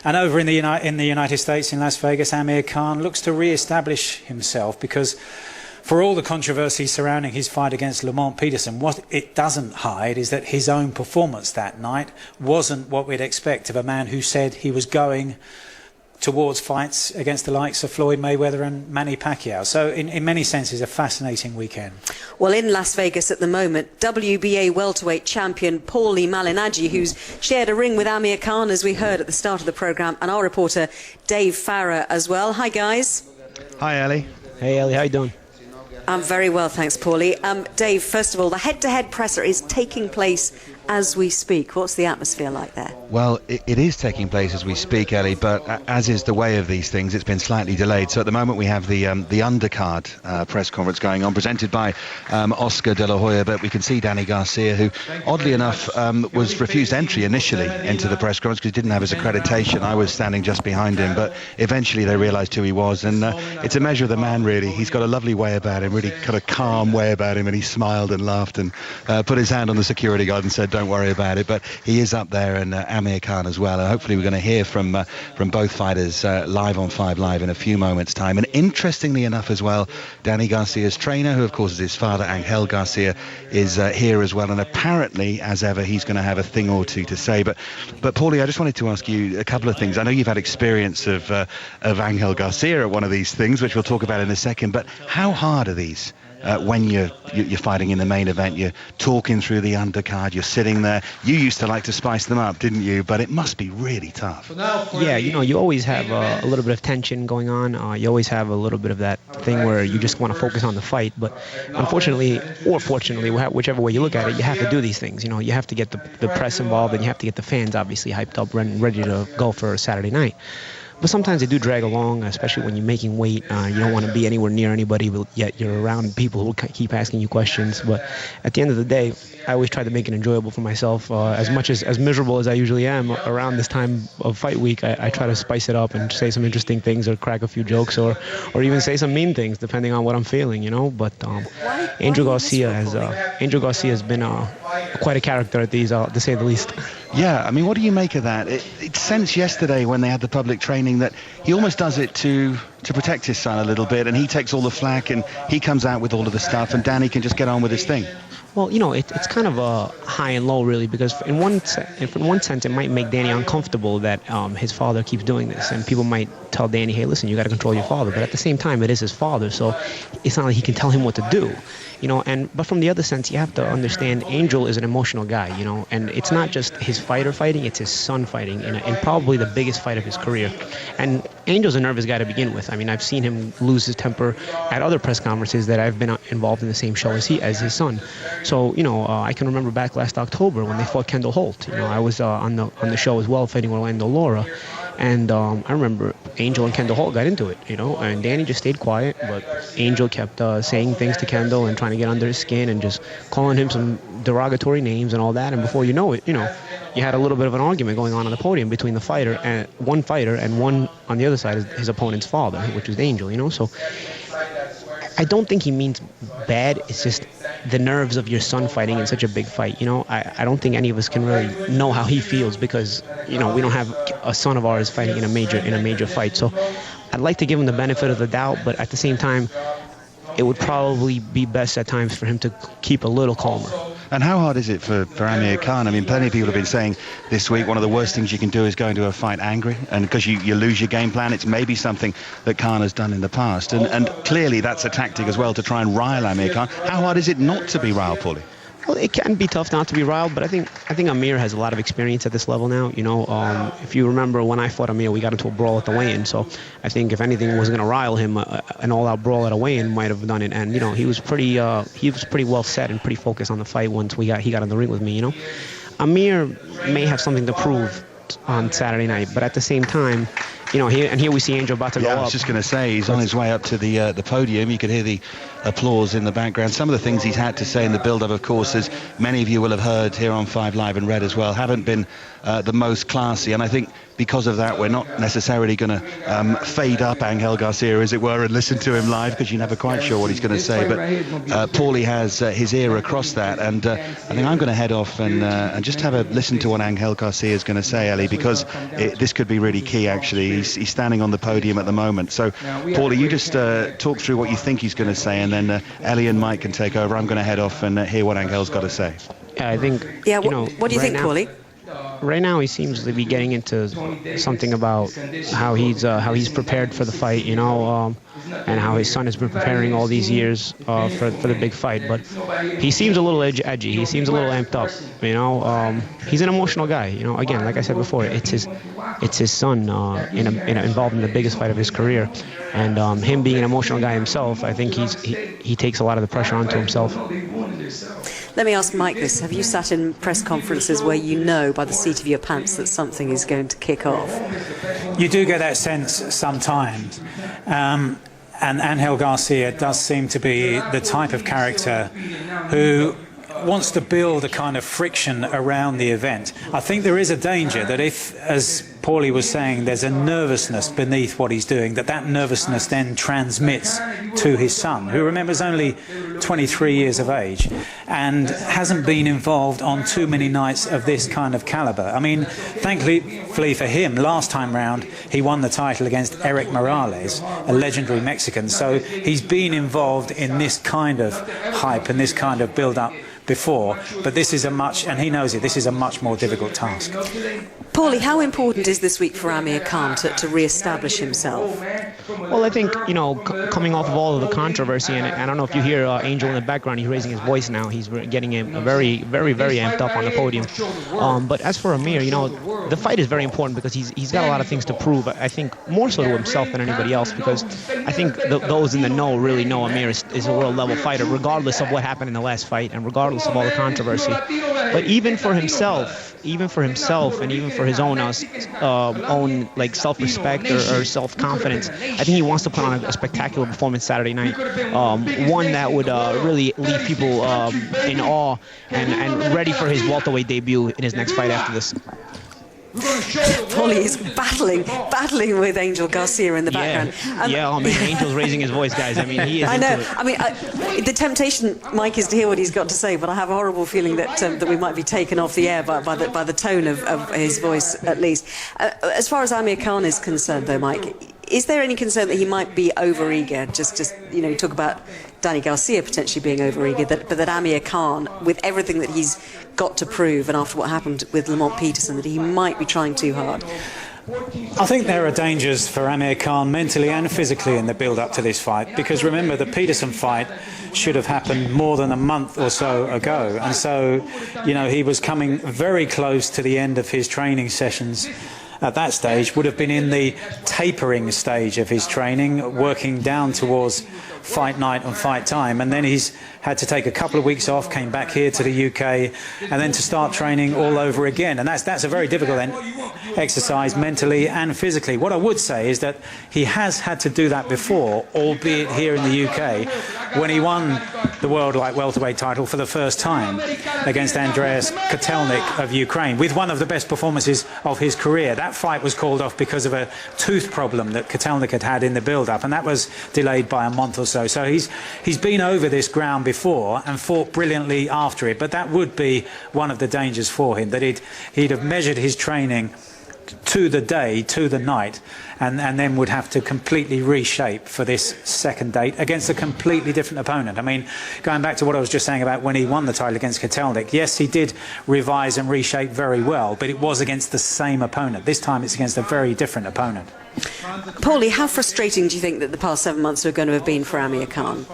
And over in the United States, in Las Vegas, Amir Khan looks to re-establish himself, because for all the controversy surrounding his fight against Lamont Peterson, what it doesn't hide is that his own performance that night wasn't what we'd expect of a man who said he was going towards fights against the likes of Floyd Mayweather and Manny Pacquiao. So in many senses, a fascinating weekend. Well, in Las Vegas at the moment, WBA welterweight champion Paulie Malignaggi, who's shared a ring with Amir Khan, as we heard at the start of the programme, and our reporter Dave Farah as well. Hi, guys. Hi, Ellie. Hey, Ellie, how you doing? I'm very well, thanks, Paulie. Dave, first of all, the head-to-head presser is taking place as we speak. What's the atmosphere like there? Well, it is taking place as we speak, Ellie, but as is the way of these things, it's been slightly delayed. So at the moment we have the undercard press conference going on, presented by Oscar De La Hoya, but we can see Danny Garcia, who, oddly enough, was refused entry initially into the press conference because he didn't have his accreditation. I was standing just behind him, but eventually they realised who he was, and it's a measure of the man, really. He's got a lovely way about him, really kind of calm way about him, and he smiled and laughed and put his hand on the security guard and said, "Don't worry about it." But he is up there, and Amir Khan as well. And hopefully we're going to hear from both fighters live on 5 Live in a few moments' time. And interestingly enough as well, Danny Garcia's trainer, who of course is his father, Angel Garcia, is here as well. And apparently, as ever, he's going to have a thing or two to say. But Paulie, I just wanted to ask you a couple of things. I know you've had experience of Angel Garcia at one of these things, which we'll talk about in a second. But how hard are these? When you're fighting in the main event, you're talking through the undercard, you're sitting there. You used to like to spice them up, didn't you? But it must be really tough. Yeah, you always have a little bit of tension going on. You always have a little bit of that thing where you just want to focus on the fight. But unfortunately, or fortunately, whichever way you look at it, you have to do these things. You have to get the press involved, and you have to get the fans obviously hyped up and ready to go for a Saturday night. But sometimes they do drag along, especially when you're making weight. You don't want to be anywhere near anybody, but yet you're around people who keep asking you questions. But at the end of the day, I always try to make it enjoyable for myself. As miserable as I usually am around this time of fight week, I try to spice it up and say some interesting things, or crack a few jokes, or even say some mean things, depending on what I'm feeling, But Angel Garcia has been quite a character at these, to say the least. Yeah, I mean, what do you make of that? It sensed yesterday when they had the public training that he almost does it to protect his son a little bit, and he takes all the flack and he comes out with all of the stuff, and Danny can just get on with his thing. Well, it's kind of a high and low, really, because in one sense, it might make Danny uncomfortable that his father keeps doing this, and people might tell Danny, "Hey, listen, you got to control your father." But at the same time, it is his father, so it's not like he can tell him what to do, But from the other sense, you have to understand, Angel is an emotional guy, and it's not just his fighter fighting; it's his son fighting in probably the biggest fight of his career. And Angel's a nervous guy to begin with. I mean, I've seen him lose his temper at other press conferences that I've been involved in the same show as his son. So, I can remember back last October when they fought Kendall Holt. I was on the show as well, fighting Orlando Lara. And I remember Angel and Kendall Holt got into it, and Danny just stayed quiet, but Angel kept saying things to Kendall and trying to get under his skin and just calling him some derogatory names and all that. And before you know it, you had a little bit of an argument going on the podium between one fighter and one on the other side is his opponent's father, which is Angel, So I don't think he means bad. It's just the nerves of your son fighting in such a big fight. I don't think any of us can really know how he feels because, we don't have a son of ours fighting in a major fight. So I'd like to give him the benefit of the doubt, but at the same time, it would probably be best at times for him to keep a little calmer. And how hard is it for Amir Khan? I mean, plenty of people have been saying this week one of the worst things you can do is go into a fight angry, and because you lose your game plan. It's maybe something that Khan has done in the past, and clearly that's a tactic as well to try and rile Amir Khan. How hard is it not to be riled, Paulie? Well, it can be tough not to be riled, but I think Amir has a lot of experience at this level now. If you remember when I fought Amir, we got into a brawl at the weigh-in. So I think if anything was going to rile him, an all-out brawl at a weigh-in might have done it. And he was pretty well set and pretty focused on the fight once he got in the ring with me. Amir may have something to prove on Saturday night, but at the same time, here we see Angel about to go up. I was just going to say, he's on his way up to the podium. You could hear the applause in the background. Some of the things he's had to say in the build-up, of course, as many of you will have heard here on 5 Live and read as well, haven't been the most classy. And I think because of that, we're not necessarily going to fade up Angel Garcia, as it were, and listen to him live, because you're never quite sure what he's going to say. But Paulie has his ear across that, and I think I'm going to head off and just have a listen to what Angel Garcia is going to say, Ellie, because this could be really key, actually. He's standing on the podium at the moment. So, Paulie, you just talk through what you think he's going to say, and then Ellie and Mike can take over. I'm going to head off and hear what Angel's got to say. Yeah, I think. Yeah, what do you think, Paulie? Right now, he seems to be getting into something about how he's prepared for the fight, and how his son has been preparing all these years for the big fight. But he seems a little edgy. He seems a little amped up. He's an emotional guy. Again, like I said before, it's his son involved in the biggest fight of his career, and him being an emotional guy himself, I think he takes a lot of the pressure onto himself. Let me ask Mike this. Have you sat in press conferences where you know by the seat of your pants that something is going to kick off? You do get that sense sometimes. And Angel Garcia does seem to be the type of character who wants to build a kind of friction around the event. I think there is a danger that if, as Paulie was saying, there's a nervousness beneath what he's doing, that nervousness then transmits to his son, who, remember, is only 23 years of age and hasn't been involved on too many nights of this kind of caliber. I mean, thankfully for him, last time round, he won the title against Eric Morales, a legendary Mexican. So he's been involved in this kind of hype and this kind of build-up before, but this is and he knows it, this is a much more difficult task. Paulie, how important is this week for Amir Khan to re-establish himself? Well, I think, coming off of all of the controversy, and I don't know if you hear Angel in the background, he's raising his voice now. He's getting a very, very, very amped up on the podium. But as for Amir, the fight is very important because he's got a lot of things to prove. I think more so to himself than anybody else, because I think those in the know really know Amir is a world-level fighter, regardless of what happened in the last fight and regardless of all the controversy. But even for himself, and even for his own self-respect or self-confidence, I think he wants to put on a spectacular performance Saturday night, one that would really leave people in awe and ready for his welterweight debut in his next fight after this. Paulie is battling with Angel Garcia in the background. Angel's raising his voice, guys. I mean, he is. I know. Into it. I mean, the temptation, Mike, is to hear what he's got to say, but I have a horrible feeling that we might be taken off the air by the tone of his voice, at least. As far as Amir Khan is concerned, though, Mike, is there any concern that he might be overeager? Just talk about Danny Garcia potentially being overeager, but that Amir Khan, with everything that he's got to prove, and after what happened with Lamont Peterson, that he might be trying too hard. I think there are dangers for Amir Khan mentally and physically in the build-up to this fight, because remember, the Peterson fight should have happened more than a month or so ago, and so he was coming very close to the end of his training sessions. At that stage, would have been in the tapering stage of his training, working down towards fight night and fight time, and then he's had to take a couple of weeks off, came back here to the UK, and then to start training all over again. And that's a very difficult exercise mentally and physically. What I would say is that he has had to do that before, albeit here in the UK, when he won the World Light-Welterweight title for the first time against Andreas Kotelnik of Ukraine, with one of the best performances of his career. That fight was called off because of a tooth problem that Kotelnik had in the build-up, and that was delayed by a month or so. So he's been over this ground before and fought brilliantly after it, but that would be one of the dangers for him, that he'd have measured his training to the day, to the night, and then would have to completely reshape for this second date against a completely different opponent. I mean, going back to what I was just saying about when he won the title against Kotelnik, yes, he did revise and reshape very well, but it was against the same opponent. This time it's against a very different opponent. Paulie, how frustrating do you think that the past 7 months are going to have been for Amir Khan?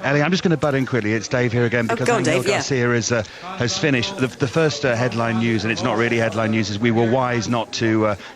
Ellie, I'm just going to butt in quickly. It's Dave here again, because Angel Garcia has finished. The first headline news, and it's not really headline news, is we were wise not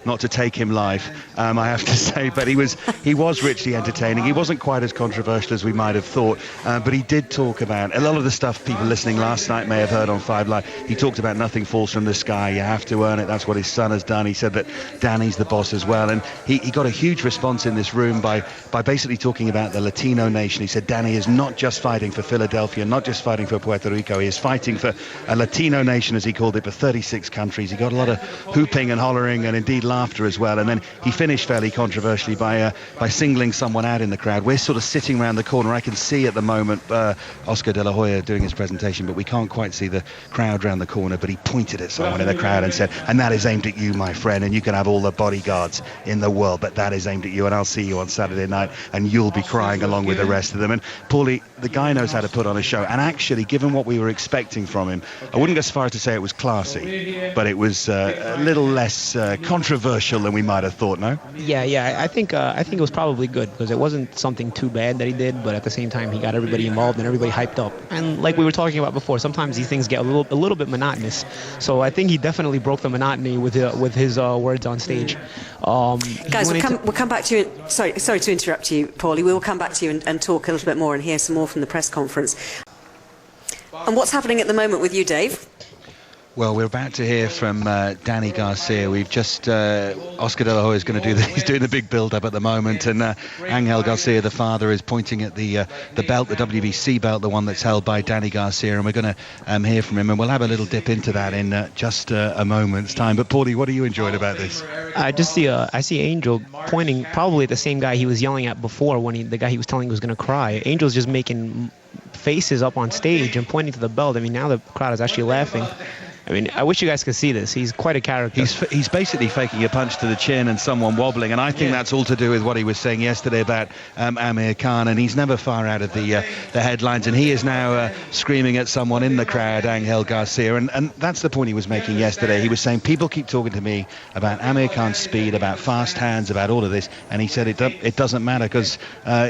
not to take him live, I have to say. But he was richly entertaining. He wasn't quite as controversial as we might have thought, but he did talk about a lot of the stuff people listening last night may have heard on 5 Live. He talked about nothing falls from the sky. You have to earn it. That's what his son has done. He said that Danny's the boss as well, and he got a huge response in this room by basically talking about the Latino nation. He said Danny is not just fighting for Philadelphia, not just fighting for Puerto Rico. He is fighting for a Latino nation, as he called it, for 36 countries. He got a lot of hooping and hollering and indeed laughter as well. And then he finished fairly controversially by singling someone out in the crowd. We're sort of sitting around the corner. I can see at the moment Oscar De La Hoya doing his presentation, but we can't quite see the crowd around the corner. But he pointed at someone in the crowd and said, and that is aimed at you, my friend, and you can have all the bodyguards in the world, but that is aimed at you, and I'll see you on Saturday night, and you'll be crying along with the rest of them. And Paulie, the guy knows how to put on a show, and actually, given what we were expecting from him, I wouldn't go as far as to say it was classy, but it was a little less controversial than we might have thought, no? Yeah, I think it was probably good, because it wasn't something too bad that he did, but at the same time, he got everybody involved and everybody hyped up. And like we were talking about before, sometimes these things get a little bit monotonous. So I think he definitely broke the monotony with his words on stage. Guys, we'll come back to you. Sorry to interrupt you, Paulie. We will come back to you and talk a little bit more and hear some more from the press conference. And what's happening at the moment with you, Dave? Well, we're about to hear from Danny Garcia. We've just Oscar De La Hoya is going to do he's doing the big build-up at the moment, and Angel Garcia, the father, is pointing at the belt, the WBC belt, the one that's held by Danny Garcia, and we're going to hear from him, and we'll have a little dip into that in just a moment's time. But Paulie, what are you enjoying about this? I see Angel pointing probably at the same guy he was yelling at before, when the guy he was telling was going to cry. Angel's just making faces up on stage and pointing to the belt. I mean, now the crowd is actually laughing. I mean, I wish you guys could see this. He's quite a character. He's basically faking a punch to the chin and someone wobbling, and I think that's all to do with what he was saying yesterday about Amir Khan, and he's never far out of the headlines, and he is now screaming at someone in the crowd, Angel Garcia, and that's the point he was making yesterday. He was saying, people keep talking to me about Amir Khan's speed, about fast hands, about all of this, and he said it doesn't matter, because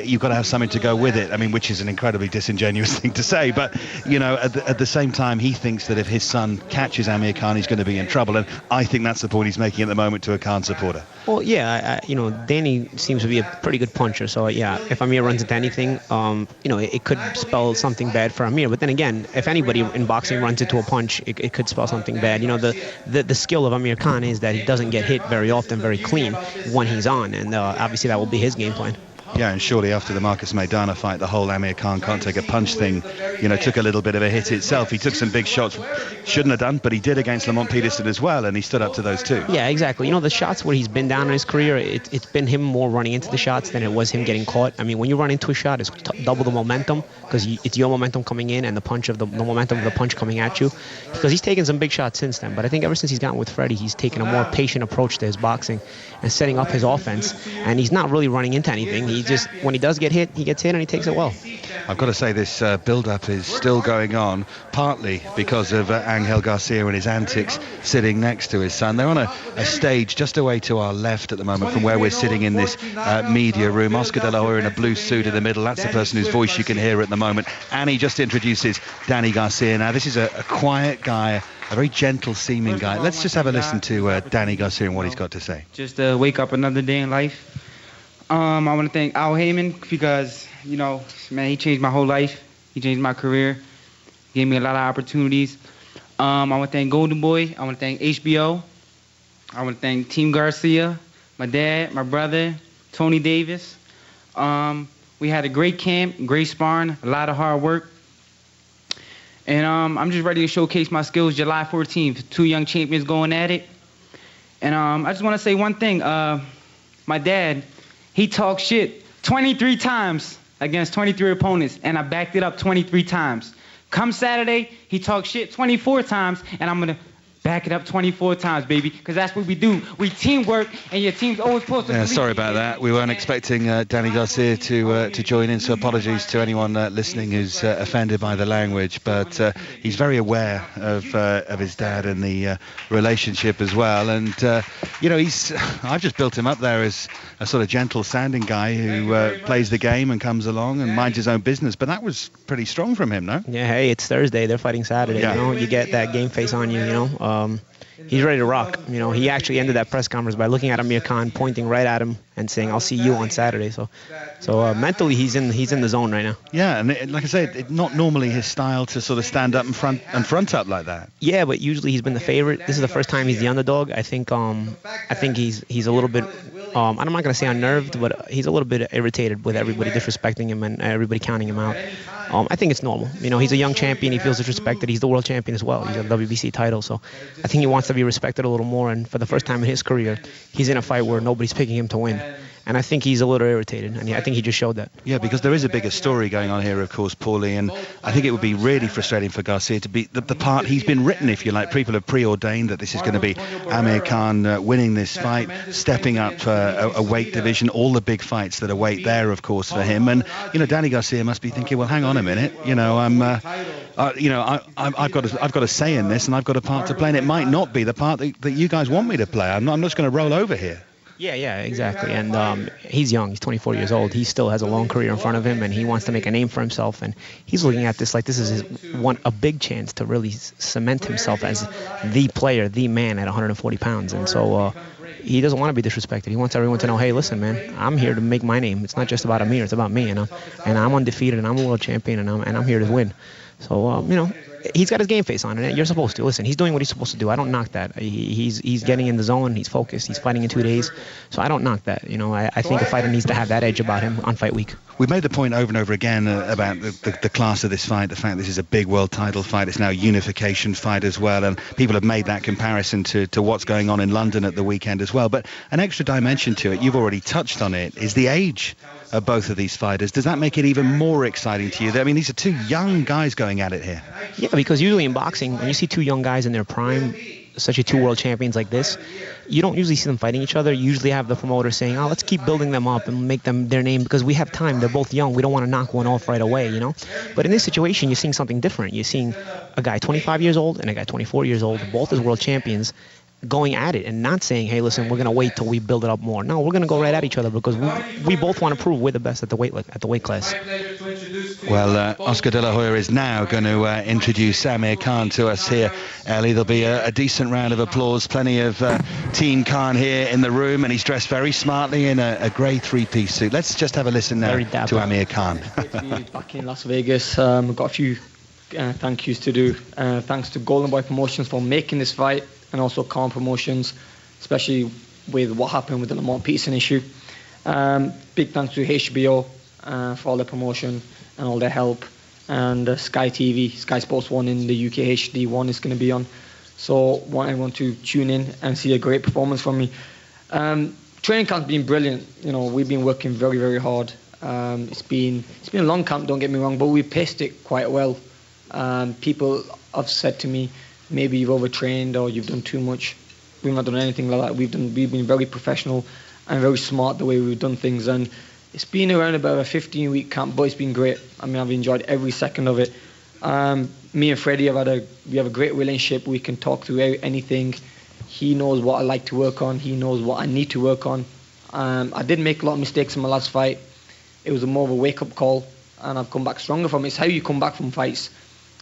you've got to have something to go with it. I mean, which is an incredibly disingenuous thing to say, but, you know, at the same time, he thinks that if his son catches Amir Khan, he's going to be in trouble, and I think that's the point he's making at the moment to a Khan supporter. Well, yeah, Danny seems to be a pretty good puncher, so yeah, if Amir runs into anything, it could spell something bad for Amir. But then again, if anybody in boxing runs into a punch, it could spell something bad. You know, the skill of Amir Khan is that he doesn't get hit very often, very clean when he's on, and obviously that will be his game plan. Yeah, and surely after the Marcus Maidana fight, the whole Amir Khan can't take a punch thing, took a little bit of a hit itself. He took some big shots, shouldn't have done, but he did against Lamont Peterson as well, and he stood up to those too. Yeah, exactly. The shots where he's been down in his career, it's been him more running into the shots than it was him getting caught. I mean, when you run into a shot, it's double the momentum, because it's your momentum coming in and the momentum of the punch coming at you. Because he's taken some big shots since then, but I think ever since he's gotten with Freddie, he's taken a more patient approach to his boxing and setting up his offense, and he's not really running into anything. He just, when he does get hit, he gets hit and he takes it well. I've got to say this build-up is still going on, partly because of Angel Garcia and his antics sitting next to his son. They're on a stage just away to our left at the moment from where we're sitting in this media room. Oscar De La Hoya in a blue suit in the middle. That's the person whose voice you can hear at the moment. And he just introduces Danny Garcia. Now, this is a quiet guy, a very gentle-seeming guy. Let's just have a listen to Danny Garcia and what he's got to say. Just to wake up another day in life. I want to thank Al Heyman because, man, he changed my whole life. He changed my career. Gave me a lot of opportunities. I want to thank Golden Boy. I want to thank HBO. I want to thank Team Garcia, my dad, my brother, Tony Davis. We had a great camp, great sparring, a lot of hard work. And I'm just ready to showcase my skills July 14th. 2 young champions going at it. And I just want to say one thing. My dad, he talked shit 23 times against 23 opponents, and I backed it up 23 times. Come Saturday, he talked shit 24 times, and I'm going to back it up 24 times, baby, because that's what we do. We teamwork, and your team's always supposed to... Yeah, sorry about that. We weren't expecting Danny Garcia to join in, so apologies to anyone listening who's offended by the language, but he's very aware of his dad and the relationship as well, and, I've just built him up there as a sort of gentle-sounding guy who plays the game and comes along and minds his own business, but that was pretty strong from him, no? Yeah, hey, it's Thursday. They're fighting Saturday, You get that game face on you, he's ready to rock. You know, he actually ended that press conference by looking at Amir Khan, pointing right at him, and saying, "I'll see you on Saturday." So mentally, he's in the zone right now. Yeah, and like I said, not normally his style to sort of stand up and front up like that. Yeah, but usually he's been the favorite. This is the first time he's the underdog. I think he's a little bit. I'm not gonna say unnerved, but he's a little bit irritated with everybody disrespecting him and everybody counting him out. I think it's normal. You know, he's a young champion. He feels disrespected. He's the world champion as well. He's got a WBC title, so I think he wants to be respected a little more. And for the first time in his career, he's in a fight where nobody's picking him to win. And I think he's a little irritated, and I think he just showed that. Yeah, because there is a bigger story going on here, of course, Paulie, and I think it would be really frustrating for Garcia to be the part he's been written, if you like. People have preordained that this is going to be Amir Khan winning this fight, stepping up a weight division, all the big fights that await there, of course, for him. And, you know, Danny Garcia must be thinking, well, hang on a minute, you know, I've got a say in this, and I've got a part to play, and it might not be the part that you guys want me to play. I'm just going to roll over here. Yeah, exactly. And he's young. He's 24 years old. He still has a long career in front of him, and he wants to make a name for himself. And he's looking at this like this is a big chance to really cement himself as the player, the man at 140 pounds. And so he doesn't want to be disrespected. He wants everyone to know, hey, listen, man, I'm here to make my name. It's not just about Amir. It's about me. And I'm undefeated, and I'm a world champion, and I'm here to win. So, you know, he's got his game face on, and you're supposed to. Listen, he's doing what he's supposed to do. I don't knock that. He's getting in the zone. He's focused. He's fighting in 2 days. So I don't knock that. You know, I think a fighter needs to have that edge about him on fight week. We've made the point over and over again about the class of this fight, the fact this is a big world title fight. It's now a unification fight as well, and people have made that comparison to what's going on in London at the weekend as well. But an extra dimension to it, you've already touched on it, is the age of both of these fighters. Does that make it even more exciting to you? I mean, these are two young guys going at it here. Yeah, because usually in boxing, when you see two young guys in their prime, such two world champions like this, you don't usually see them fighting each other. You usually have the promoter saying, let's keep building them up and make them their name because we have time. They're both young. We don't want to knock one off right away, you know? But in this situation, you're seeing something different. You're seeing a guy 25 years old and a guy 24 years old, both as world champions, going at it and not saying, hey, listen, we're going to wait till we build it up more. No, we're going to go right at each other because we both want to prove we're the best at the weight class. Well, Oscar De La Hoya is now going to introduce Amir Khan to us here. Ellie, there'll be a decent round of applause. Plenty of Team Khan here in the room, and he's dressed very smartly in a grey three-piece suit. Let's just have a listen now to Amir Khan. Back in Las Vegas, I've got a few thank yous to do. Thanks to Golden Boy Promotions for making this fight, and also Khan Promotions, especially with what happened with the Lamont Peterson issue. Big thanks to HBO for all their promotion and all their help, and Sky TV, Sky Sports 1 in the UK HD 1 is going to be on. So want everyone to tune in and see a great performance from me. Training camp's been brilliant. You know, we've been working very, very hard. It's been a long camp, don't get me wrong, but we paced it quite well. People have said to me, maybe you've overtrained or you've done too much. We've not done anything like that. We've been very professional and very smart the way we've done things. And it's been around about a 15-week camp, but it's been great. I mean, I've enjoyed every second of it. Me and Freddie we have a great relationship. We can talk through anything. He knows what I like to work on. He knows what I need to work on. I did make a lot of mistakes in my last fight. It was more of a wake-up call, and I've come back stronger from it. It's how you come back from fights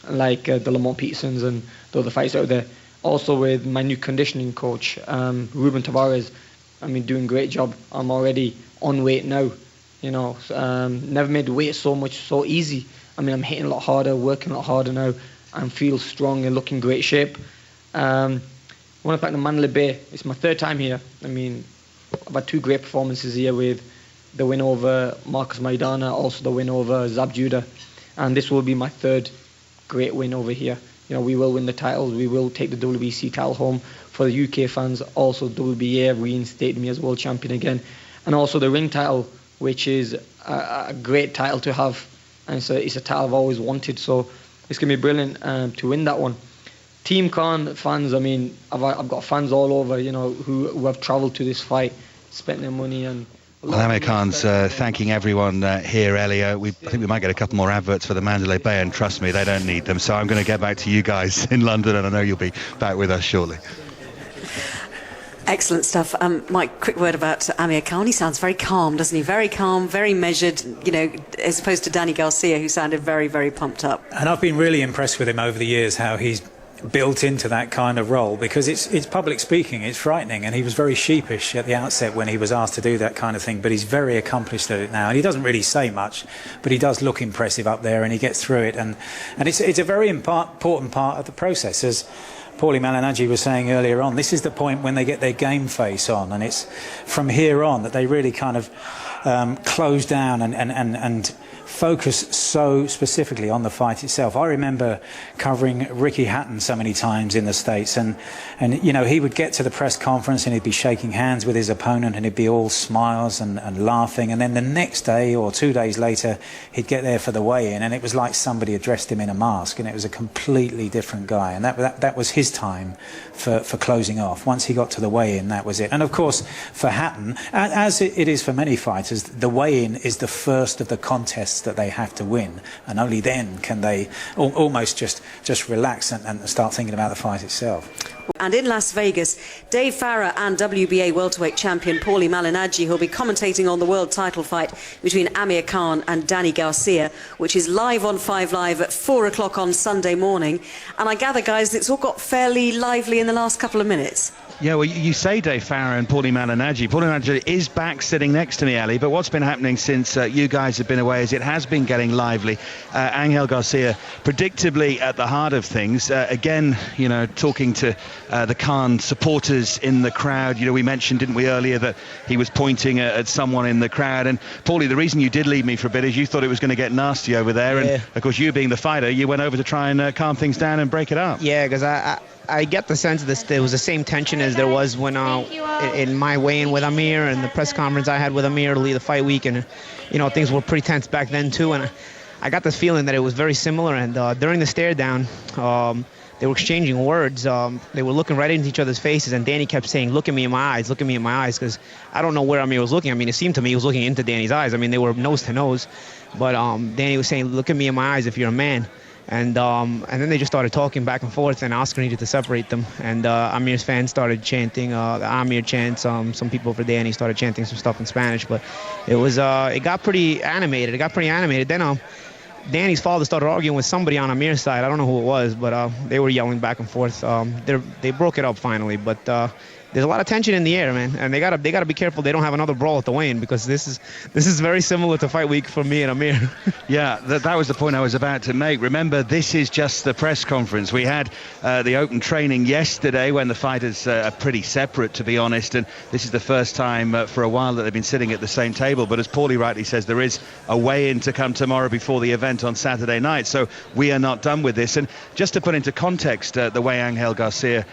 like the Lamont Petersons and the other fights out there. Also with my new conditioning coach, Ruben Tavares, I mean, doing a great job. I'm already on weight now, you know. Never made weight so easy. I mean, I'm hitting a lot harder, working a lot harder now, and feel strong and looking great shape. I want to thank the Mandalay Bay. It's my third time here. I mean, I've had two great performances here with the win over Marcus Maidana, also the win over Zab Judah, and this will be my third great win over here. You know, we will win the titles. We will take the WBC title home. For the UK fans, also WBA reinstated me as world champion again, and also the ring title, which is a great title to have, and it's a title I've always wanted. So it's gonna be brilliant to win that one. Team Khan fans, I mean, I've got fans all over, you know, who have travelled to this fight, spent their money and. Well, Amir Khan's thanking everyone here, Elio. I think we might get a couple more adverts for the Mandalay Bay, and trust me, they don't need them. So I'm going to get back to you guys in London, and I know you'll be back with us shortly. Excellent stuff. Mike, quick word about Amir Khan. He sounds very calm, doesn't he? Very calm, very measured, you know, as opposed to Danny Garcia, who sounded very, very pumped up. And I've been really impressed with him over the years, how he's built into that kind of role, because it's public speaking, it's frightening, and he was very sheepish at the outset when he was asked to do that kind of thing, but he's very accomplished at it now, and he doesn't really say much, but he does look impressive up there, and he gets through it, and it's a very important part of the process. As Paulie Malignaggi was saying earlier on, this is the point when they get their game face on, and it's from here on that they really kind of close down and focus so specifically on the fight itself. I remember covering Ricky Hatton so many times in the States, and you know, he would get to the press conference and he'd be shaking hands with his opponent and he'd be all smiles and laughing, and then the next day or 2 days later he'd get there for the weigh-in and it was like somebody had dressed him in a mask, and it was a completely different guy, and that was his time for closing off. Once he got to the weigh-in, that was it. And of course for Hatton, as it is for many fighters, the weigh-in is the first of the contests that they have to win, and only then can they almost just relax and start thinking about the fight itself. And in Las Vegas, Dave Farah and WBA welterweight champion Paulie Malignaggi, who'll be commentating on the world title fight between Amir Khan and Danny Garcia, which is live on 5 Live at 4 o'clock on Sunday morning. And I gather, guys, it's all got fairly lively in the last couple of minutes. Yeah, well, you say Dave Farah and Paulie Malignaggi. Paulie Malignaggi is back sitting next to me, Ali, but what's been happening since you guys have been away is it has been getting lively. Angel Garcia, predictably at the heart of things. Again, you know, talking to the Khan supporters in the crowd. You know, we mentioned, didn't we, earlier that he was pointing at someone in the crowd. And, Paulie, the reason you did leave me for a bit is you thought it was going to get nasty over there. Yeah. And, of course, you being the fighter, you went over to try and calm things down and break it up. Yeah, because I get the sense that there was the same tension as there was when in my weigh-in with Amir and the press conference I had with Amir to lead the fight week, and you know, things were pretty tense back then too, and I got this feeling that it was very similar. And during the stare down, they were exchanging words. They were looking right into each other's faces, and Danny kept saying, "Look at me in my eyes, look at me in my eyes," because I don't know where Amir was looking. I mean, it seemed to me he was looking into Danny's eyes. I mean, they were nose to nose, but Danny was saying, "Look at me in my eyes if you're a man." And then they just started talking back and forth, and Oscar needed to separate them. And Amir's fans started chanting the Amir chants. Some people for Danny started chanting some stuff in Spanish, but it got pretty animated. Then Danny's father started arguing with somebody on Amir's side. I don't know who it was, but they were yelling back and forth. They broke it up finally, but there's a lot of tension in the air, man, and they gotta be careful they don't have another brawl at the weigh-in, because this is very similar to fight week for me and Amir. Yeah, that was the point I was about to make. Remember, this is just the press conference. We had the open training yesterday when the fighters are pretty separate, to be honest, and this is the first time for a while that they've been sitting at the same table. But as Paulie rightly says, there is a weigh-in to come tomorrow before the event on Saturday night, so we are not done with this. And just to put into context the way Angel Garcia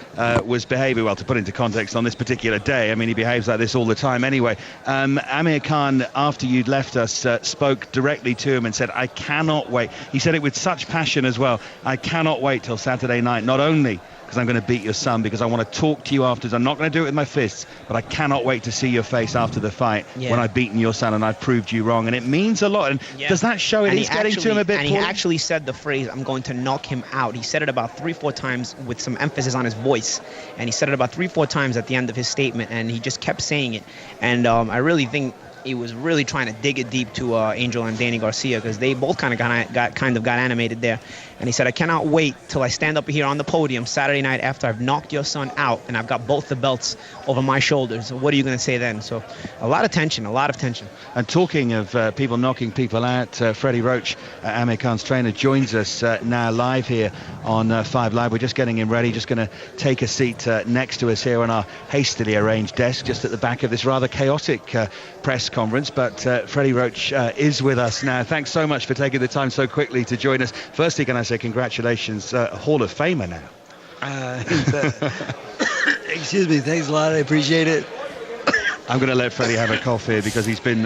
was behaving, well, to put into context on this particular day, I mean, he behaves like this all the time anyway. Amir Khan, after you'd left us, spoke directly to him and said, "I cannot wait." He said it with such passion as well. "I cannot wait till Saturday night, not only because I'm going to beat your son, because I want to talk to you afterwards. I'm not going to do it with my fists, but I cannot wait to see your face after the fight when I've beaten your son and I've proved you wrong." And it means a lot. And does that show it is getting to him a bit? And he actually said the phrase, "I'm going to knock him out." He said it about 3-4 times with some emphasis on his voice. And he said it about 3-4 times at the end of his statement, and he just kept saying it. And I really think he was really trying to dig it deep to Angel and Danny Garcia, because they both kind of got animated there. And he said, "I cannot wait till I stand up here on the podium Saturday night after I've knocked your son out and I've got both the belts over my shoulders. What are you going to say then?" So a lot of tension. And talking of people knocking people out, Freddie Roach, Amir Khan's trainer, joins us now live here on 5 Live. We're just getting him ready, just going to take a seat next to us here on our hastily arranged desk, just at the back of this rather chaotic press conference. But Freddie Roach is with us now. Thanks so much for taking the time so quickly to join us. Firstly, can I say congratulations, Hall of Famer now. Excuse me, thanks a lot, I appreciate it. I'm going to let Freddie have a cough here because he's been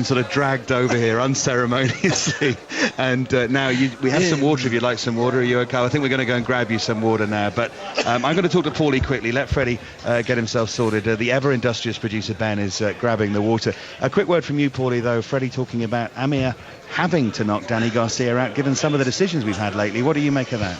sort of dragged over here unceremoniously. And now we have some water if you'd like some water. Are you okay? I think we're going to go and grab you some water now. But I'm going to talk to Paulie quickly. Let Freddie get himself sorted. The ever-industrious producer Ben is grabbing the water. A quick word from you, Paulie, though. Freddie talking about Amir having to knock Danny Garcia out, given some of the decisions we've had lately. What do you make of that?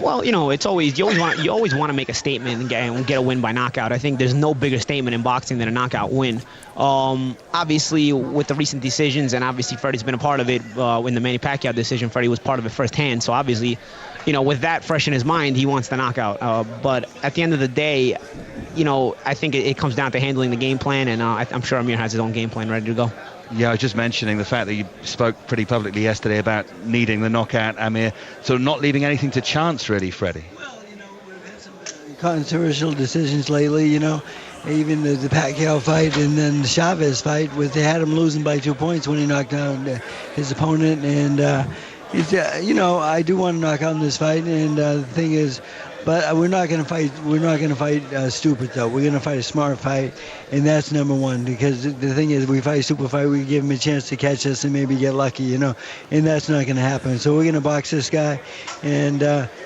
Well, you know, it's always you always want to make a statement and get a win by knockout. I think there's no bigger statement in boxing than a knockout win. Obviously, with the recent decisions, and obviously Freddie's been a part of it in the Manny Pacquiao decision. Freddie was part of it firsthand, so obviously with that fresh in his mind, he wants the knockout. But at the end of the day, I think it comes down to handling the game plan, and I'm sure Amir has his own game plan ready to go. Yeah, I was just mentioning the fact that you spoke pretty publicly yesterday about needing the knockout, Amir. So not leaving anything to chance, really, Freddie. Well, we've had some controversial decisions lately, even the Pacquiao fight and then the Chavez fight, they had him losing by 2 points when he knocked down his opponent. And, I do want to knock out in this fight. And the thing is, but we're not going to fight. We're not going to fight stupid, though. We're going to fight a smart fight, and that's number one. Because the thing is, we fight a stupid fight, we give him a chance to catch us and maybe get lucky, and that's not going to happen. So we're going to box this guy, and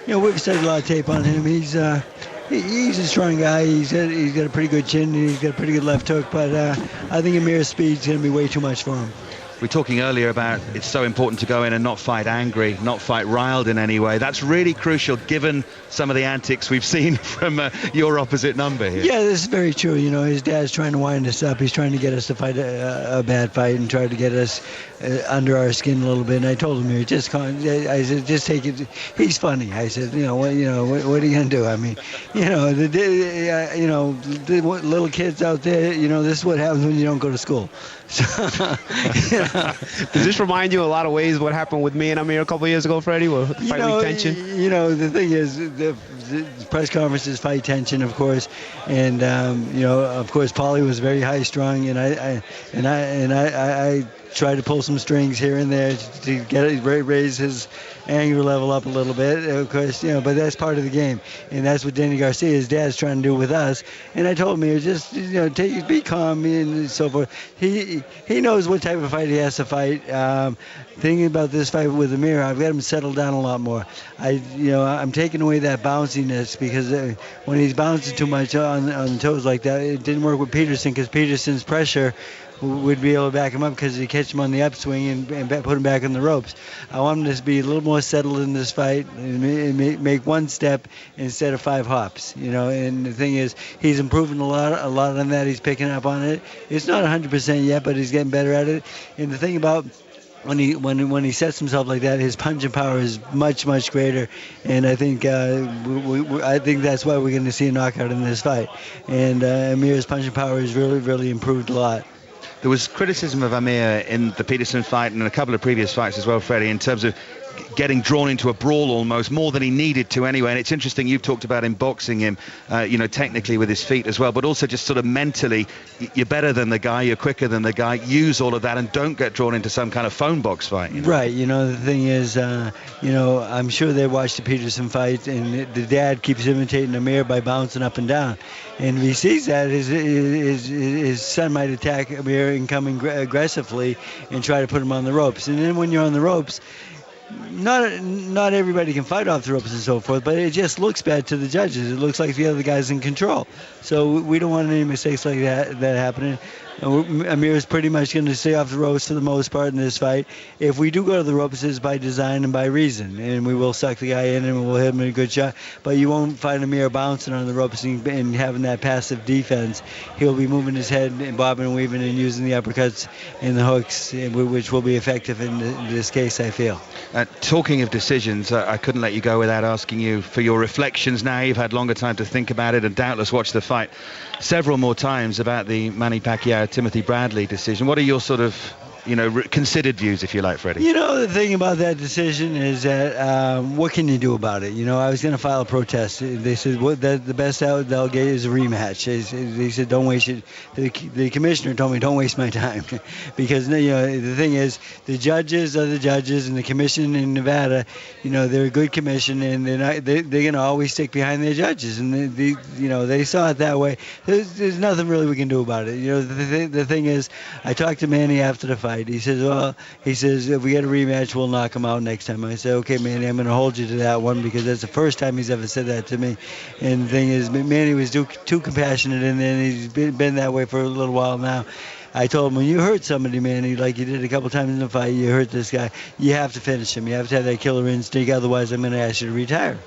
we've studied a lot of tape on him. He's a strong guy. He's got a pretty good chin, and he's got a pretty good left hook. But I think Amir's speed's going to be way too much for him. We were talking earlier about it's so important to go in and not fight angry, not fight riled in any way. That's really crucial given some of the antics we've seen from your opposite number here. Yeah, this is very true. His dad's trying to wind us up. He's trying to get us to fight a bad fight and try to get us under our skin a little bit. And I told him, I said, just take it. He's funny. I said, what are you going to do? I mean, the little kids out there, this is what happens when you don't go to school. So, Does this remind you a lot of ways what happened with me and Amir a couple of years ago, Freddie, with fight week tension? The thing is, the press conferences fight tension, of course, and of course, Paulie was very high strung, and I tried to pull some strings here and there to raise his anger level up a little bit, of course, but that's part of the game, and that's what Danny Garcia, his dad's trying to do with us. And I told him, just be calm and so forth. He knows what type of fight he has to fight. Thinking about this fight with Amir, I've got him settled down a lot more. I'm taking away that bounciness, because when he's bouncing too much on the toes like that, it didn't work with Peterson, because Peterson's pressure would be able to back him up, because he catch him on the upswing and put him back on the ropes. I want him to be a little more settled in this fight and make one step instead of 5 hops. And the thing is, he's improving a lot on that. He's picking up on it. It's not 100% yet, but he's getting better at it. And the thing about when he sets himself like that, his punching power is much, much greater, and I think I think that's why we're going to see a knockout in this fight. And Amir's punching power has really, really improved a lot. There was criticism of Amir in the Peterson fight and a couple of previous fights as well, Freddie, in terms of getting drawn into a brawl almost more than he needed to anyway. And it's interesting, you've talked about him boxing him, technically with his feet as well, but also just sort of mentally, you're better than the guy, you're quicker than the guy. Use all of that and don't get drawn into some kind of phone box fight. Right. The thing is, I'm sure they watched the Peterson fight, and the dad keeps imitating Amir by bouncing up and down. And if he sees that, his son might attack Amir and come aggressively and try to put him on the ropes. And then when you're on the ropes, not everybody can fight off the ropes and so forth, but it just looks bad to the judges. It looks like the other guy's in control. So we don't want any mistakes like that happening. Amir is pretty much going to stay off the ropes for the most part in this fight. If we do go to the ropes, it's by design and by reason, and we will suck the guy in and we'll hit him in a good shot. But you won't find Amir bouncing on the ropes and having that passive defense. He'll be moving his head and bobbing and weaving and using the uppercuts and the hooks, which will be effective in this case, I feel. Talking of decisions, I couldn't let you go without asking you for your reflections now. You've had longer time to think about it and doubtless watched the fight several more times about the Manny Pacquiao-Timothy Bradley decision. What are your sort of considered views, if you like, Freddie? The thing about that decision is that what can you do about it? I was going to file a protest. They said the best they'll get is a rematch. They said don't waste it. The commissioner told me don't waste my time because the thing is the judges are the judges, and the commission in Nevada, they're a good commission, and they're going to always stick behind their judges, and they saw it that way. There's nothing really we can do about it. The thing is, I talked to Manny after the fight. He says, if we get a rematch, we'll knock him out next time. I said, okay, Manny, I'm going to hold you to that one because that's the first time he's ever said that to me. And the thing is, Manny was too compassionate, and then he's been that way for a little while now. I told him, when you hurt somebody, Manny, like you did a couple times in the fight, you hurt this guy, you have to finish him. You have to have that killer instinct, otherwise I'm going to ask you to retire.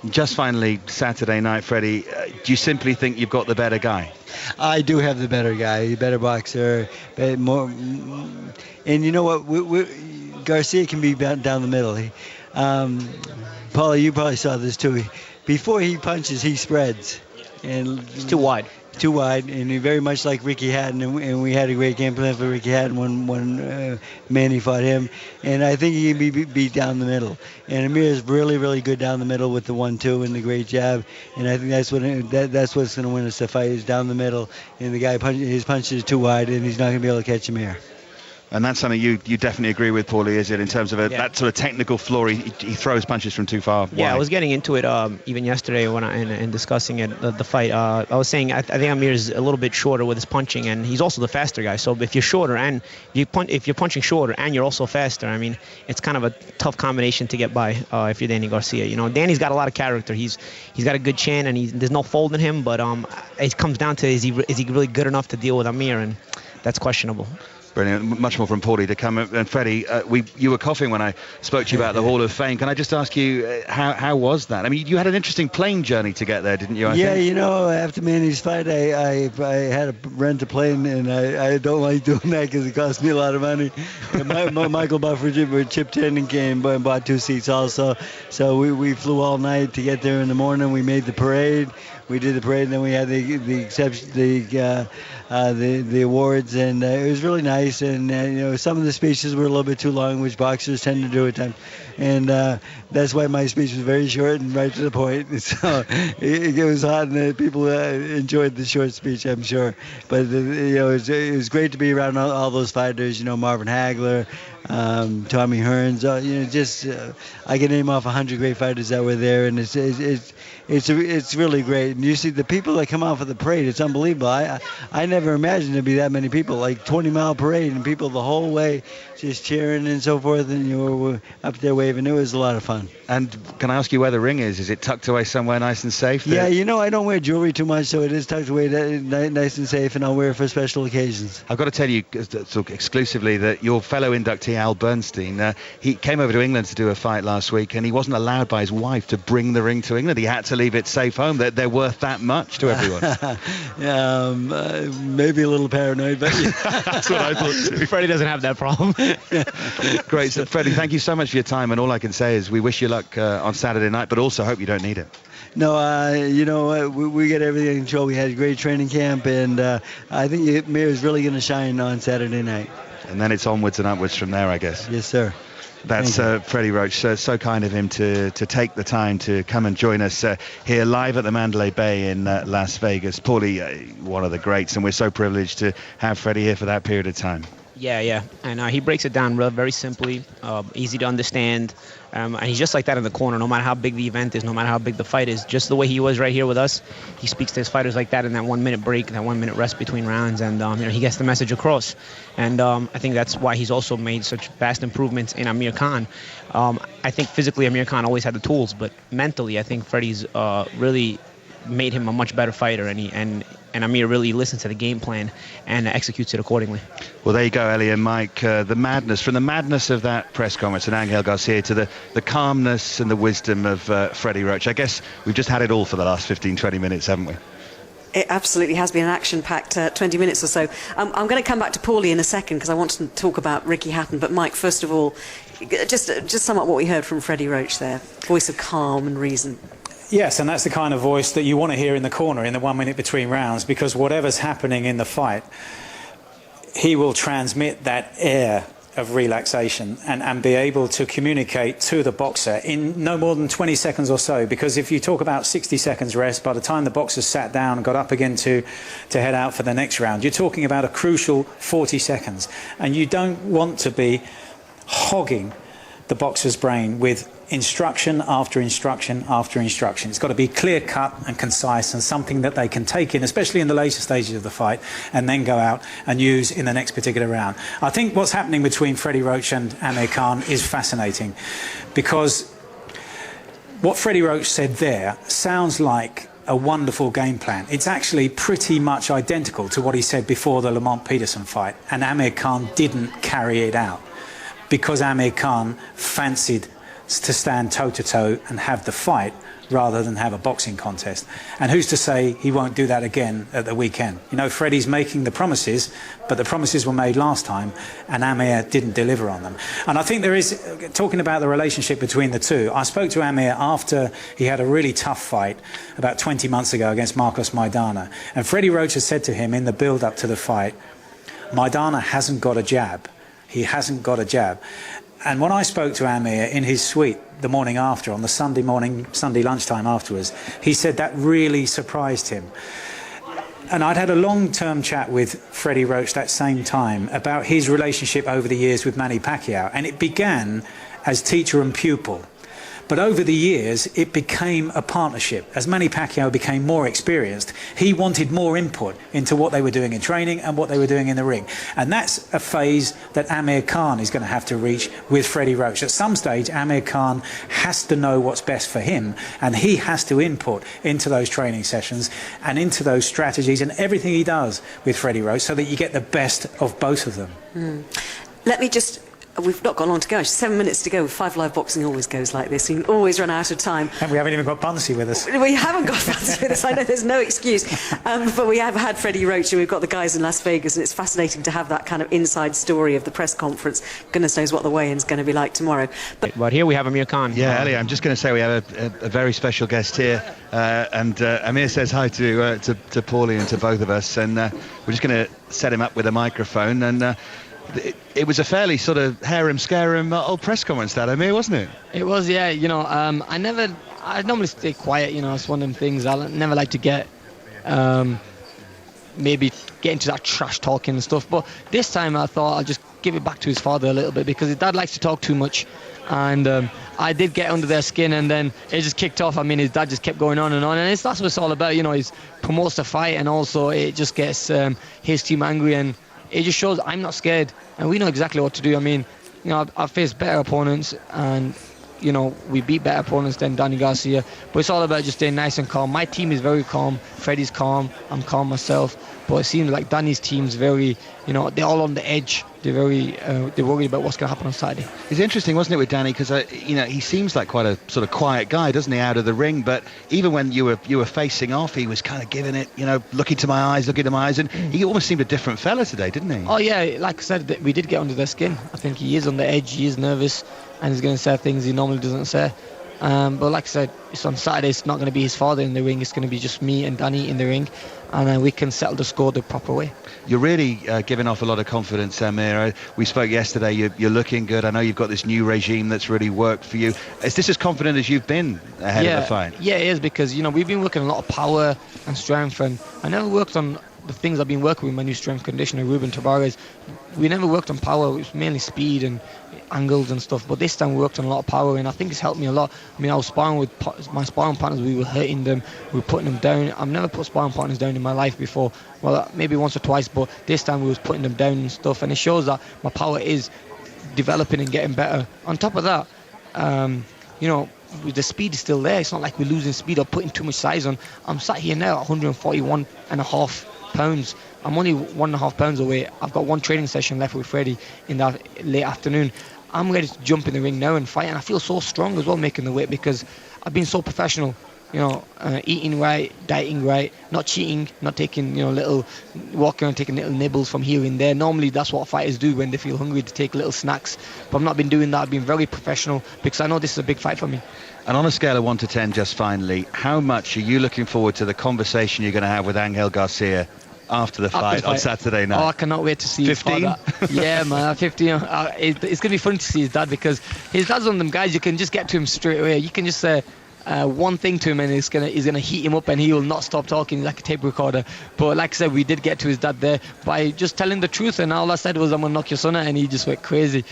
Just finally, Saturday night, Freddie, do you simply think you've got the better guy? I do have the better guy, the better boxer, more. And you know what? Garcia can be down the middle. Paulie, you probably saw this too. Before he punches, he spreads. And It's too wide. Too wide, and he very much like Ricky Hatton, and we had a great game plan for Ricky Hatton when Manny fought him, and I think he can be beat down the middle. And Amir is really, really good down the middle with the 1-2 and the great jab, and I think that's what's going to win us the fight is down the middle, and the guy his punches is too wide, and he's not going to be able to catch Amir. And that's something you definitely agree with, Paulie, is it, in terms of that sort of technical flaw? He throws punches from too far wide. Yeah, I was getting into it even yesterday when in discussing it, the fight. I was saying I think Amir is a little bit shorter with his punching, and he's also the faster guy. So if you're shorter and if you're punching shorter and you're also faster, I mean, it's kind of a tough combination to get by if you're Danny Garcia. You know, Danny's got a lot of character. He's got a good chin, and there's no fold in him. But it comes down to is he really good enough to deal with Amir, and that's questionable. Brilliant. Much more from Paulie to come. And Freddie, you were coughing when I spoke to you about the Hall of Fame. Can I just ask you, how was that? I mean, you had an interesting plane journey to get there, didn't you? I think? You know, after Manny's fight, I had to rent a plane, and I don't like doing that because it cost me a lot of money. Michael Buffer chipped in and came and bought 2 seats also. So we flew all night to get there in the morning. We made the parade. We did the parade, and then we had the awards, and it was really nice. And you know, some of the speeches were a little bit too long, which boxers tend to do at times. And that's why my speech was very short and right to the point. So it was hot, and people enjoyed the short speech, I'm sure. But you know, it was great to be around all those fighters. You know, Marvin Hagler, Tommy Hearns. You know, just I can name off 100 great fighters that were there, and it's really great. And you see the people that come out for the parade, it's unbelievable. I never imagined there'd be that many people, like 20-mile parade, and people the whole way just cheering and so forth, and you were up there waving. It was a lot of fun. And can I ask you where the ring is? Is it tucked away somewhere nice and safe? Yeah, you know, I don't wear jewelry too much, so it is tucked away nice and safe, and I'll wear it for special occasions. I've got to tell you exclusively that your fellow inductee, Al Bernstein, he came over to England to do a fight last week, and he wasn't allowed by his wife to bring the ring to England. He had to leave it safe home. They're worth that much to everyone. Maybe a little paranoid, but that's what I thought too. Freddie doesn't have that problem. Great. So, Freddie, thank you so much for your time, and all I can say is we wish you luck on Saturday night, but also hope you don't need it. No, you know, we get everything in control. We had a great training camp, and I think Amir is really going to shine on Saturday night. And then it's onwards and upwards from there, I guess. Yes, sir. That's Freddie Roach. So kind of him to take the time to come and join us here live at the Mandalay Bay in Las Vegas. Paulie, one of the greats, and we're so privileged to have Freddie here for that period of time. Yeah. And he breaks it down very simply, easy to understand. And he's just like that in the corner, no matter how big the event is, no matter how big the fight is. Just the way he was right here with us, he speaks to his fighters like that in that 1 minute break, that 1 minute rest between rounds, and you know, he gets the message across. And I think that's why he's also made such vast improvements in Amir Khan. I think physically Amir Khan always had the tools, but mentally I think Freddie's really made him a much better fighter, and Amir really listens to the game plan and executes it accordingly. Well, there you go, Ellie and Mike. The madness of that press conference and Angel Garcia to the calmness and the wisdom of Freddie Roach. I guess we've just had it all for the last 15-20 minutes, haven't we? It absolutely has been an action-packed 20 minutes or so. I'm going to come back to Paulie in a second because I want to talk about Ricky Hatton. But Mike, first of all, just sum up what we heard from Freddie Roach there. Voice of calm and reason. Yes, and that's the kind of voice that you want to hear in the corner in the 1 minute between rounds, because whatever's happening in the fight, he will transmit that air of relaxation and be able to communicate to the boxer in no more than 20 seconds or so. Because if you talk about 60 seconds rest, by the time the boxer sat down and got up again to head out for the next round, you're talking about a crucial 40 seconds. And you don't want to be hogging the boxer's brain with instruction after instruction after instruction. It's got to be clear cut and concise, and something that they can take in, especially in the later stages of the fight, and then go out and use in the next particular round. I think what's happening between Freddie Roach and Amir Khan is fascinating, because what Freddie Roach said there sounds like a wonderful game plan. It's actually pretty much identical to what he said before the Lamont Peterson fight, and Amir Khan didn't carry it out because Amir Khan fancied to stand toe-to-toe and have the fight rather than have a boxing contest. And who's to say he won't do that again at the weekend? You know, Freddie's making the promises, but the promises were made last time and Amir didn't deliver on them. And I think there is, talking about the relationship between the two, I spoke to Amir after he had a really tough fight about 20 months ago against Marcos Maidana. And Freddie Roach has said to him in the build-up to the fight, Maidana hasn't got a jab. He hasn't got a jab. And when I spoke to Amir in his suite the morning after, on the Sunday lunchtime afterwards, he said that really surprised him. And I'd had a long-term chat with Freddie Roach that same time about his relationship over the years with Manny Pacquiao. And it began as teacher and pupil. But over the years, it became a partnership. As Manny Pacquiao became more experienced, he wanted more input into what they were doing in training and what they were doing in the ring. And that's a phase that Amir Khan is going to have to reach with Freddie Roach. At some stage, Amir Khan has to know what's best for him, and he has to input into those training sessions and into those strategies and everything he does with Freddie Roach so that you get the best of both of them. Let me just... We've not got long to go. 7 minutes to go. 5 Live Boxing always goes like this. You always run out of time. And we haven't even got Bunsey with us. We haven't got Bunsey with us. I know there's no excuse. But we have had Freddie Roach and we've got the guys in Las Vegas, and it's fascinating to have that kind of inside story of the press conference. Goodness knows what the weigh-in's going to be like tomorrow. But here we have Amir Khan. Yeah, Ellie, I'm just going to say we have a very special guest here. And Amir says hi to Paulie and to both of us. And we're just going to set him up with a microphone. And it was a fairly sort of harem-scarum old press conference, that, Amir, wasn't it? It was, yeah. You know, I normally stay quiet. You know, it's one of them things. I never like to get maybe get into that trash talking and stuff. But this time I thought I'll just give it back to his father a little bit, because his dad likes to talk too much. And I did get under their skin, and then it just kicked off. I mean, his dad just kept going on, and that's what it's all about. You know, he promotes the fight, and also it just gets his team angry, and it just shows I'm not scared, and we know exactly what to do. I mean, you know, I've faced better opponents, and you know, we beat better opponents than Danny Garcia, but it's all about just staying nice and calm. My team is very calm. Freddie's calm. I'm calm myself. But it seems like Danny's team's very, you know, they're all on the edge. They're very, they're worried about what's going to happen on Saturday. It's interesting, wasn't it, with Danny? Because you know, he seems like quite a sort of quiet guy, doesn't he, out of the ring? But even when you were facing off, he was kind of giving it, you know, looking to my eyes, and he almost seemed a different fella today, didn't he? Oh yeah, like I said, we did get under their skin. I think he is on the edge. He is nervous, and he's going to say things he normally doesn't say. But like I said, it's on Saturday. It's not going to be his father in the ring. It's going to be just me and Danny in the ring, and we can settle the score the proper way. You're really giving off a lot of confidence, Amir. We spoke yesterday. You're looking good. I know you've got this new regime that's really worked for you. Is this as confident as you've been ahead of the fight? Yeah, it is, because you know, we've been working a lot of power and strength, and I never worked on the things I've been working with my new strength conditioner, Ruben Tavares. We never worked on power. It was mainly speed and angles and stuff, but this time we worked on a lot of power, and I think it's helped me a lot. I mean, I was sparring with my sparring partners. We were hurting them, we were putting them down. I've never put sparring partners down in my life before. Well, maybe once or twice, but this time we was putting them down and stuff, and it shows that my power is developing and getting better. On top of that, you know, the speed is still there. It's not like we're losing speed or putting too much size on. I'm sat here now at 141.5 pounds. I'm only 1.5 pounds away. I've got one training session left with Freddie in that late afternoon. I'm ready to jump in the ring now and fight, and I feel so strong as well making the weight, because I've been so professional, you know, eating right, dieting right, not cheating, not taking, you know, walking around taking little nibbles from here and there. Normally that's what fighters do when they feel hungry, to take little snacks, but I've not been doing that. I've been very professional, because I know this is a big fight for me. And on a scale of 1 to 10, just finally, how much are you looking forward to the conversation you're going to have with Angel Garcia after the fight on Saturday night? Oh, I cannot wait to see 15? his father. Yeah, man, 15. It's going to be fun to see his dad, because his dad's one of them guys you can just get to him straight away. You can just say one thing to him, and he's gonna heat him up, and he will not stop talking like a tape recorder. But like I said, we did get to his dad there by just telling the truth, and all I said was, I'm going to knock your son out, and he just went crazy.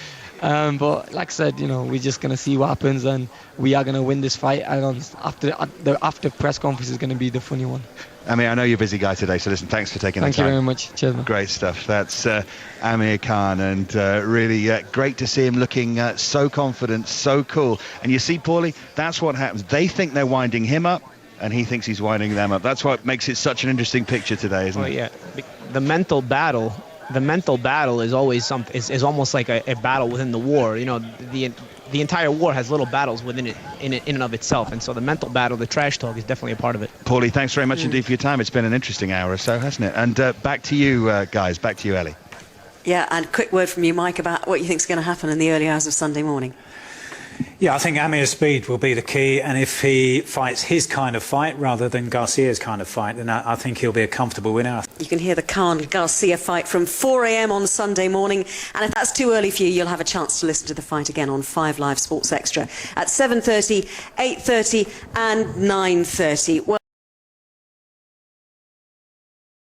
But like I said, you know, we're just going to see what happens, and we are going to win this fight. And the after press conference is going to be the funny one. I mean, I know you're a busy guy today, so listen, thanks for taking the time. Thank you very much. Cheers, man. Great stuff. That's Amir Khan, and really great to see him looking so confident, so cool. And you see, Paulie, that's what happens. They think they're winding him up, and he thinks he's winding them up. That's what makes it such an interesting picture today, isn't it? Yeah. The mental battle is always something. Is almost like a battle within the war. You know, the entire war has little battles within it, in and of itself. And so the mental battle, the trash talk, is definitely a part of it. Paulie, thanks very much indeed for your time. It's been an interesting hour or so, hasn't it? And back to you guys, back to you, Ellie. Yeah, and quick word from you, Mike, about what you think is going to happen in the early hours of Sunday morning. Yeah, I think Amir's speed will be the key, and if he fights his kind of fight rather than Garcia's kind of fight, then I think he'll be a comfortable winner. You can hear the Khan-Garcia fight from 4 a.m. on Sunday morning, and if that's too early for you, you'll have a chance to listen to the fight again on 5 Live Sports Extra at 7:30, 8:30 and 9:30.